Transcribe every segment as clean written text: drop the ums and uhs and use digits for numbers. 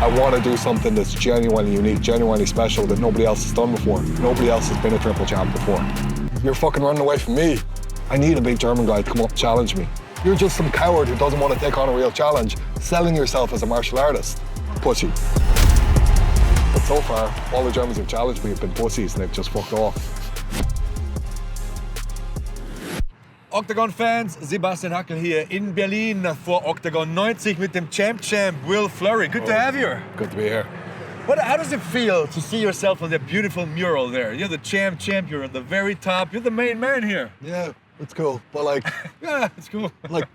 I want to do something that's genuinely unique, genuinely special that nobody else has done before. Nobody else has been a triple champ before. You're fucking running away from me. I need a big German guy to come up and challenge me. You're just some coward who doesn't want to take on a real challenge, selling yourself as a martial artist. Pussy. But so far, all the Germans who've challenged me have been pussies and they've just fucked off. Oktagon-Fans, Sebastian Hackl hier in Berlin vor Oktagon 90 mit dem Champ Will Fleury. Good to have you here. Good to be here. How does it feel to see yourself on that beautiful mural there? You're the champ, you're at the very top. You're the main man here. Yeah, it's cool. But like, yeah, it's cool. Like,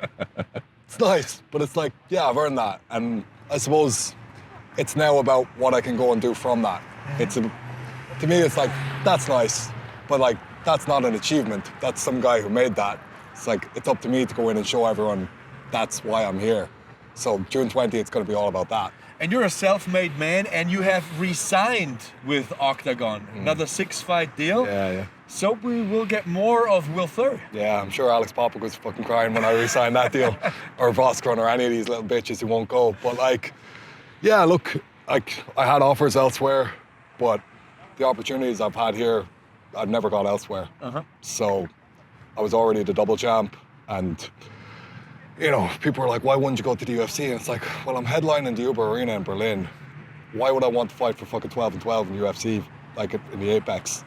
it's nice, but it's like, yeah, I've earned that. And I suppose it's now about what I can go and do from that. To me, it's like, that's nice, but like, that's not an achievement. That's some guy who made that. It's like, it's up to me to go in and show everyone that's why I'm here. So June 20, it's going to be all about that. And you're a self-made man, and you have re-signed with Oktagon. Another 6-fight deal. Yeah. So we will get more of Will Fleury. Yeah, I'm sure Alex Popic was fucking crying when I re-signed that deal. Or Voskron or any of these little bitches who won't go. But like, yeah, look, like I had offers elsewhere, but the opportunities I've had here, I've never got elsewhere. So I was already the double champ, and you know, people were like, why wouldn't you go to the UFC? And it's like, well, I'm headlining the Uber Arena in Berlin. Why would I want to fight for fucking 12 and 12 in UFC, like in the Apex?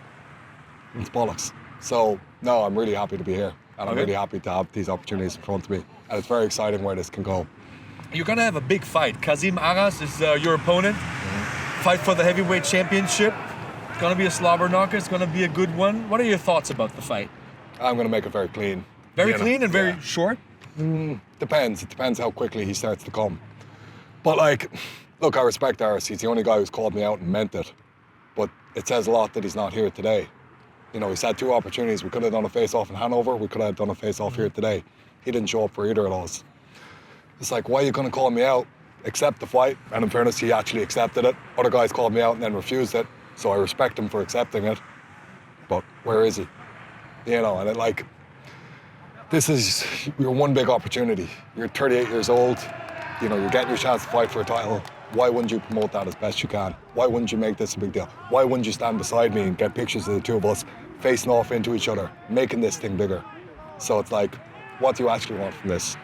It's bollocks. So, no, I'm really happy to be here. And I'm really happy to have these opportunities in front of me. And it's very exciting where this can go. You're going to have a big fight. Kasim Aras is your opponent. Fight for the heavyweight championship. It's going to be a slobber knocker. It's going to be a good one. What are your thoughts about the fight? I'm going to make it very clean. Very clean and very short? Depends. It depends how quickly he starts to come. But like, look, I respect Aras. He's the only guy who's called me out and meant it. But it says a lot that he's not here today. You know, he's had 2 opportunities. We could have done a face-off in Hanover. We could have done a face-off here today. He didn't show up for either of those. It's like, why are you going to call me out? Accept the fight. And in fairness, he actually accepted it. Other guys called me out and then refused it. So I respect him for accepting it. But where is he? You know, and it like, this is your one big opportunity. You're 38 years old, you know, you're getting your chance to fight for a title. Why wouldn't you promote that as best you can? Why wouldn't you make this a big deal? Why wouldn't you stand beside me and get pictures of the 2 of us facing off into each other, making this thing bigger? So it's like, what do you actually want from this?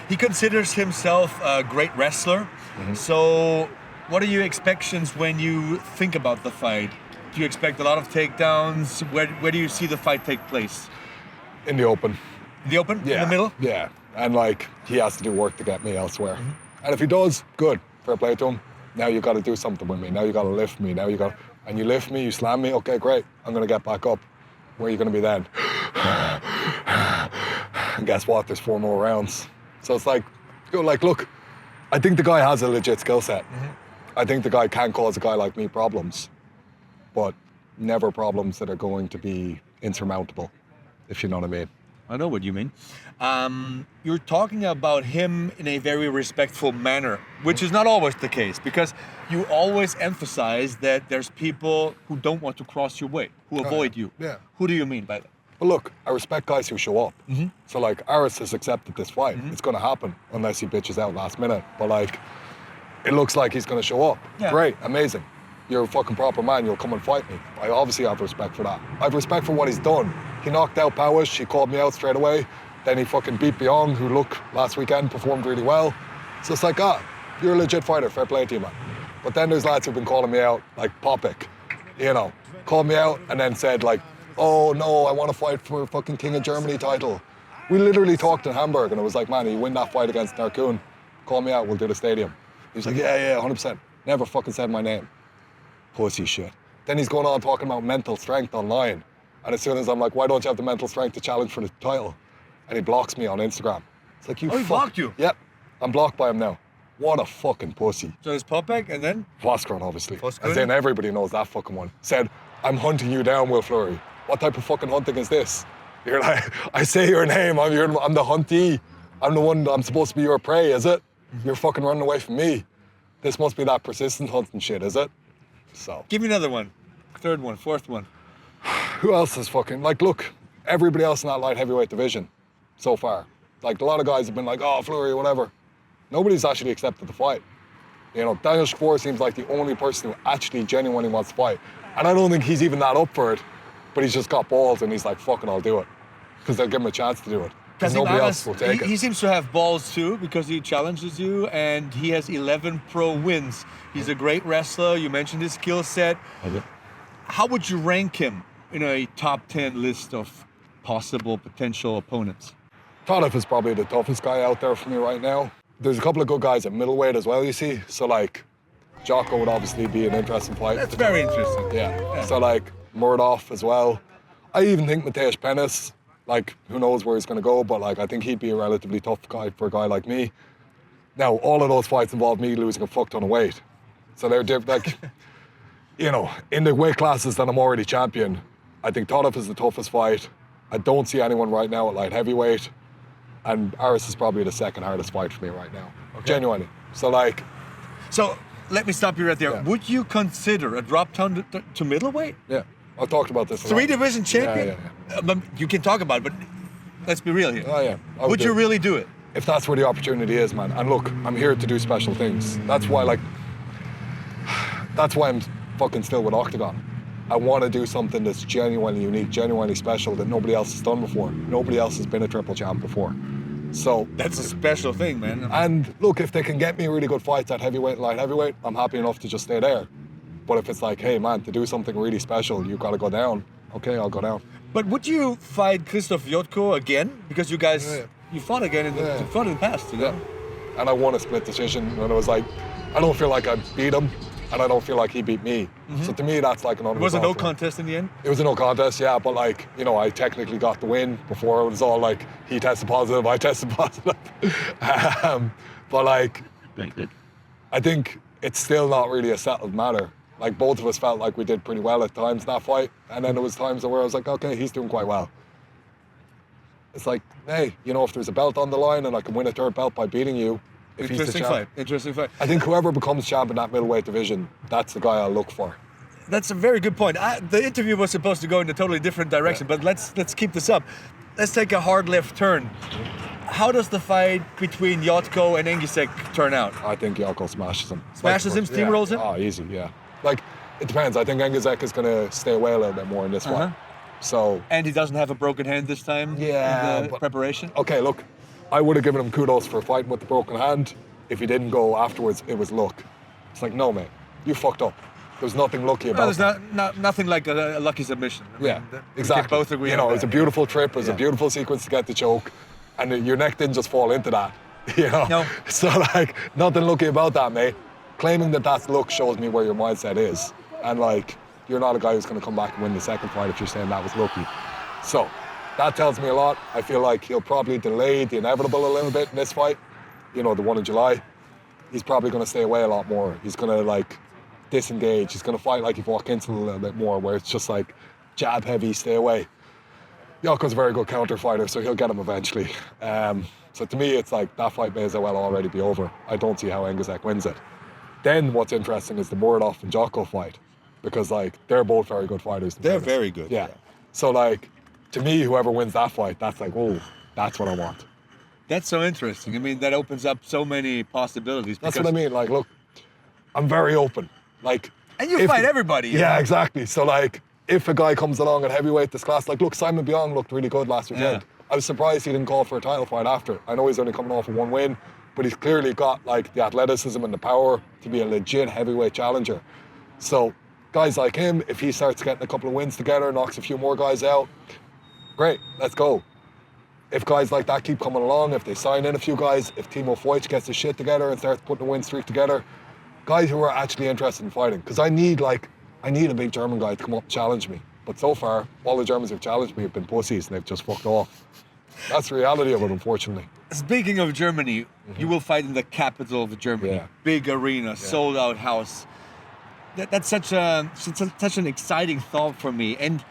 He considers himself a great wrestler. So what are your expectations when you think about the fight? Do you expect a lot of takedowns? Where do you see the fight take place? In the open. In the open? Yeah. In the middle? Yeah. And like, he has to do work to get me elsewhere. And if he does, good. Fair play to him. Now you got to do something with me. Now you got to lift me. And you lift me, you slam me. Okay, great. I'm going to get back up. Where are you going to be then? And guess what? There's 4 more rounds. So it's like, look, I think the guy has a legit skill set. I think the guy can cause a guy like me problems, but never problems that are going to be insurmountable, if you know what I mean. I know what you mean. You're talking about him in a very respectful manner, which is not always the case, because you always emphasize that there's people who don't want to cross your way, who avoid you. Yeah. Who do you mean by that? Well, look, I respect guys who show up. So, like, Aras has accepted this fight. It's going to happen unless he bitches out last minute. But, like, it looks like he's going to show up. Yeah. Great, amazing. You're a fucking proper man. You'll come and fight me. I obviously have respect for that. I have respect for what he's done. He knocked out Powers. He called me out straight away. Then he fucking beat Byong, who, look, last weekend performed really well. So it's like, you're a legit fighter. Fair play to you, man. But then there's lads who've been calling me out, like Popic, you know, called me out and then said, like, oh, no, I want to fight for a fucking King of Germany title. We literally talked in Hamburg, and it was like, man, you win that fight against Narkun, call me out, we'll do the stadium. He was like, yeah, 100%. Never fucking said my name. Pussy shit. Then he's going on talking about mental strength online. And as soon as I'm like, why don't you have the mental strength to challenge for the title? And he blocks me on Instagram. It's like, he blocked you? Yep. I'm blocked by him now. What a fucking pussy. So there's Popek, and then? Voskron, obviously. Voskron? As in everybody knows that fucking one. Said, I'm hunting you down, Will Fleury. What type of fucking hunting is this? You're like, I say your name, I'm the huntee. I'm the one, I'm supposed to be your prey, is it? You're fucking running away from me. This must be that persistent hunting shit, is it? So. Give me another one. 3rd one, 4th one. Who else is fucking, like, look, everybody else in that light heavyweight division so far. Like, a lot of guys have been like, oh, Fleury, whatever. Nobody's actually accepted the fight. You know, Daniel Shakur seems like the only person who actually genuinely wants to fight. And I don't think he's even that up for it, but he's just got balls and he's like, fucking, I'll do it. Because they'll give him a chance to do it. Because Kasim nobody Aras, else will take he it. seems to have balls too because he challenges you and he has 11 pro wins. He's a great wrestler. You mentioned his skill set. Okay. How would you rank him in a top 10 list of possible potential opponents? Tadef is probably the toughest guy out there for me right now. There's a couple of good guys at middleweight as well, you see. So like, Jocko would obviously be an interesting fight. That's very interesting. Yeah. So like, Murdoch as well. I even think Mateusz Penis, like, who knows where he's going to go, but like, I think he'd be a relatively tough guy for a guy like me. Now, all of those fights involve me losing a fuck ton of weight. So they're like, you know, in the weight classes that I'm already champion, I think Tadef is the toughest fight. I don't see anyone right now at light heavyweight. And Aras is probably the second hardest fight for me right now. Okay. Genuinely. So like... So, let me stop you right there. Yeah. Would you consider a drop down to middleweight? Yeah, I've talked about this a lot. 3-division champion? Yeah. You can talk about it, but let's be real here. Oh, yeah. Would you really do it? If that's where the opportunity is, man. And look, I'm here to do special things. That's why I'm fucking still with Oktagon. I want to do something that's genuinely unique, genuinely special that nobody else has done before. Nobody else has been a triple champ before. So that's a special thing, man. And look, if they can get me really good fights at heavyweight and light heavyweight, I'm happy enough to just stay there. But if it's like, hey man, to do something really special, you've got to go down. Okay, I'll go down. But would you fight Krzysztof Jotko again? Because you guys, you fought again in the, you fought in the past, you know? Yeah. And I won a split decision, and it was like, I don't feel like I beat him, and I don't feel like he beat me. Mm-hmm. So to me, that's like an unresolved. Was it no contest in the end? It was a no contest, yeah. But like, you know, I technically got the win before. It was all like, he tested positive, I tested positive. But like, I think it's still not really a settled matter. Like, both of us felt like we did pretty well at times in that fight. And then there was times where I was like, okay, he's doing quite well. It's like, hey, you know, if there's a belt on the line and I can win a third belt by beating you, if he's the champ. Interesting fight. I think whoever becomes champ in that middleweight division, that's the guy I'll look for. That's a very good point. The interview was supposed to go in a totally different direction, but let's keep this up. Let's take a hard left turn. How does the fight between Jotko and Engisek turn out? I think Jotko smashes him. Smashes him, steamrolls him? Oh, easy, yeah. Like, it depends. I think Engisek is going to stay away a little bit more in this fight. So. And he doesn't have a broken hand this time in the preparation? Okay, look, I would have given him kudos for fighting with the broken hand. If he didn't go afterwards, it was luck. It's like, no, mate, you fucked up. There's nothing lucky about it. There's nothing like a lucky submission. I mean, exactly. We can both agree you know, on it was a beautiful trip. It was a beautiful sequence to get the choke. And your neck didn't just fall into that. You know? No. So, like, nothing lucky about that, mate. Claiming that that's luck shows me where your mindset is. And, like, you're not a guy who's going to come back and win the second fight if you're saying that was lucky. So, that tells me a lot. I feel like he'll probably delay the inevitable a little bit in this fight. You know, the one in July. He's probably going to stay away a lot more. He's going to, like, disengage. He's going to fight like he walk into a little bit more, where it's just like jab heavy, stay away. Jotko's a very good counter fighter, so he'll get him eventually. So to me, it's like that fight may as well already be over. I don't see how Engisek wins it. Then what's interesting is the Murdoch and Jotko fight, because like they're both very good fighters. They're very good. Yeah. So like, to me, whoever wins that fight, that's like, oh, that's what I want. That's so interesting. I mean, that opens up so many possibilities. That's what I mean. Like, look, I'm very open. Like, and you fight everybody. Yeah, exactly. So like, if a guy comes along at heavyweight this class, like, look, Simon Biong looked really good last weekend. Yeah. I was surprised he didn't call for a title fight after. I know he's only coming off of one win, but he's clearly got like the athleticism and the power to be a legit heavyweight challenger. So guys like him, if he starts getting a couple of wins together, knocks a few more guys out, great, let's go. If guys like that keep coming along, if they sign in a few guys, if Timo Voigt gets his shit together and starts putting a win streak together, guys who are actually interested in fighting. Because I need a big German guy to come up and challenge me. But so far, all the Germans who've challenged me have been pussies and they've just fucked off. That's the reality of it, unfortunately. Speaking of Germany, you will fight in the capital of Germany. Yeah. Big arena, sold out house. That's such an exciting thought for me. And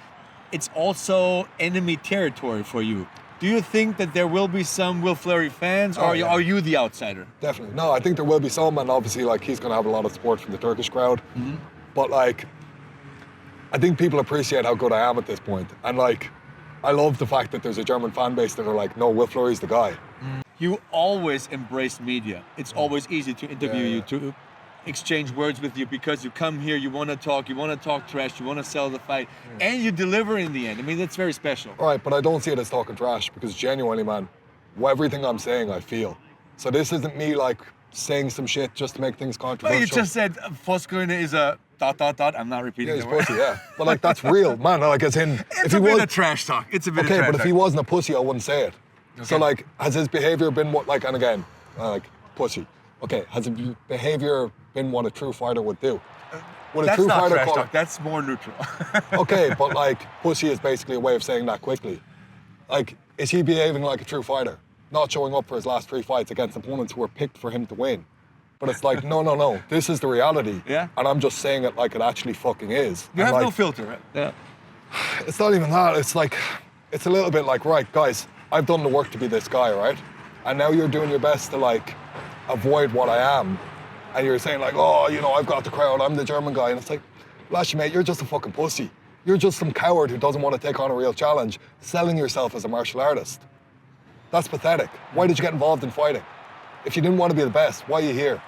it's also enemy territory for you. Do you think that there will be some Will Fleury fans, or are you the outsider? Definitely. No, I think there will be some, and obviously, like, he's going to have a lot of support from the Turkish crowd. Mm-hmm. But, like, I think people appreciate how good I am at this point. And, like, I love the fact that there's a German fan base that are like, no, Will Fleury's the guy. You always embrace media. It's always easy to interview you too. exchange words with you because you come here, you want to talk trash, you want to sell the fight, and you deliver in the end. I mean, that's very special. Right, but I don't see it as talking trash because genuinely, man, everything I'm saying, I feel. So this isn't me like saying some shit just to make things controversial. Well, you just said Voskuinen is a ... I'm not repeating Yeah, he's the word. pussy, yeah. But like that's real, man. Like as in, It's a bit of trash talk. It's a bit of okay, trash but if talk. he wasn't a pussy, I wouldn't say it. So Okay. like, has his behavior been what like? And again, like pussy. Okay, has his behavior been what a true fighter would do? Would a That's true not fighter trash call talk. That's more neutral. Okay, but like pussy is basically a way of saying that quickly. Like, is he behaving like a true fighter? Not showing up for his last 3 fights against opponents who were picked for him to win. But it's like, no. This is the reality. Yeah. And I'm just saying it like it actually fucking is. You And have like, no filter, right? Yeah. It's not even that. It's like, it's a little bit like, right, guys, I've done the work to be this guy, right? And now you're doing your best to like avoid what I am. And you're saying like, oh, you know, I've got the crowd, I'm the German guy. And it's like, Lashy, mate, you're just a fucking pussy. You're just some coward who doesn't want to take on a real challenge, selling yourself as a martial artist. That's pathetic. Why did you get involved in fighting? If you didn't want to be the best, why are you here?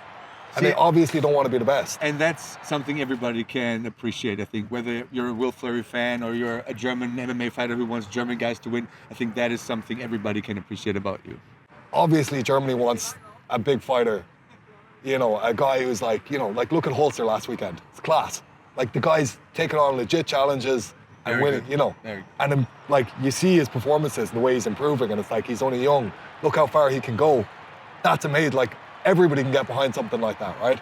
And See, they obviously don't want to be the best. And that's something everybody can appreciate, I think. Whether you're a Will Fleury fan or you're a German MMA fighter who wants German guys to win, I think that is something everybody can appreciate about you. Obviously, Germany wants a big fighter. You know, a guy who's like, you know, like look at Holzer last weekend. It's class. Like the guy's taking on legit challenges and Very winning, good. you know. Very good. And then, like you see his performances and the way he's improving, and it's like he's only young. Look how far he can go. That's amazing. Like everybody can get behind something like that, right?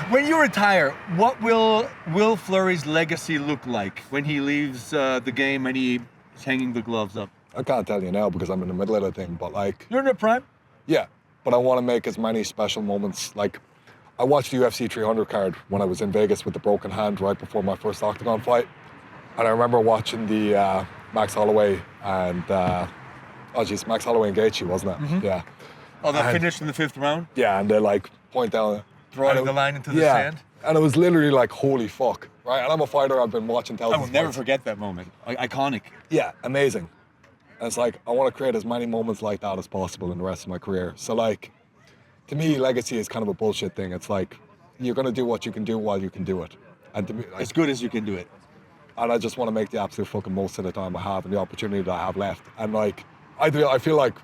When you retire, what will Will Fleury's legacy look like when he leaves the game and he's hanging the gloves up? I can't tell you now because I'm in the middle of the thing, but like, You're in the prime? yeah. But I want to make as many special moments. Like, I watched the UFC 300 card when I was in Vegas with the broken hand right before my first Oktagon fight. And I remember watching the Max Holloway and, Max Holloway and Gaethje, wasn't it? Mm-hmm. Yeah. Oh, they And- finished in the 5th round? Yeah, and they like point down. Drawing and the line into the yeah, sand? And it was literally like, holy fuck, right? And I'm a fighter, I've been watching I thousands will of never fights. forget that moment. Iconic. Yeah, amazing. And it's like, I want to create as many moments like that as possible in the rest of my career. So like, to me, legacy is kind of a bullshit thing. It's like, you're going to do what you can do while you can do it. And to me, like, As good as you can do it. and I just want to make the absolute fucking most of the time I have and the opportunity that I have left. And like, I feel like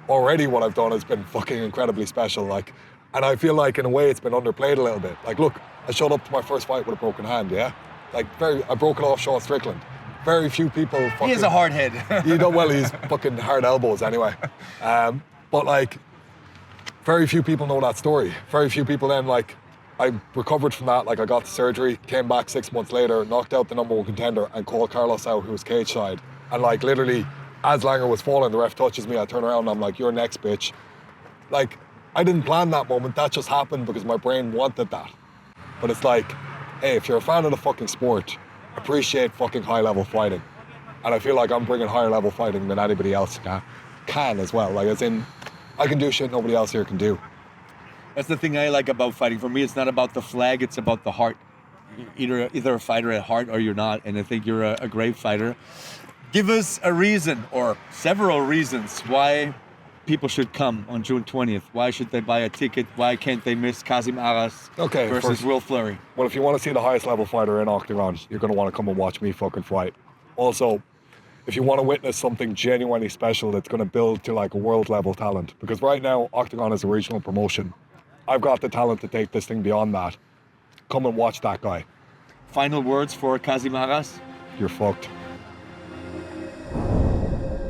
already what I've done has been fucking incredibly special. Like, and I feel like in a way it's been underplayed a little bit. Like, look, I showed up to my first fight with a broken hand, yeah? Like, I broke it off Sean Strickland. Very few people fucking... He has a hard head. You know, well, he's fucking hard elbows anyway. But like, very few people know that story. Very few people then, like, I recovered from that, like I got the surgery, came back 6 months later, knocked out the #1 contender and called Carlos out, who was cage side. And like literally, as Langer was falling, the ref touches me, I turn around and I'm like, you're next, bitch. Like, I didn't plan that moment, that just happened because my brain wanted that. But it's like, hey, if you're a fan of the fucking sport, appreciate fucking high level fighting. And I feel like I'm bringing higher level fighting than anybody else can as well. Like, as in, I can do shit nobody else here can do. That's the thing I like about fighting. For me, it's not about the flag, it's about the heart. Either a fighter at heart or you're not, and I think you're a great fighter. Give us a reason, or several reasons, why people should come on June 20th. Why should they buy a ticket? Why can't they miss Kasim Aras versus first, Will Fleury? Well, if you want to see the highest level fighter in Oktagon, you're going to want to come and watch me fucking fight. Also, if you want to witness something genuinely special that's going to build to like a world level talent, because right now Oktagon is a regional promotion. I've got the talent to take this thing beyond that. Come and watch that guy. Final words for Kasim Aras? You're fucked.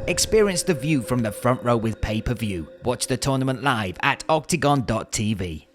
Experience the view from the front row with pay-per-view. Watch the tournament live at octagon.tv.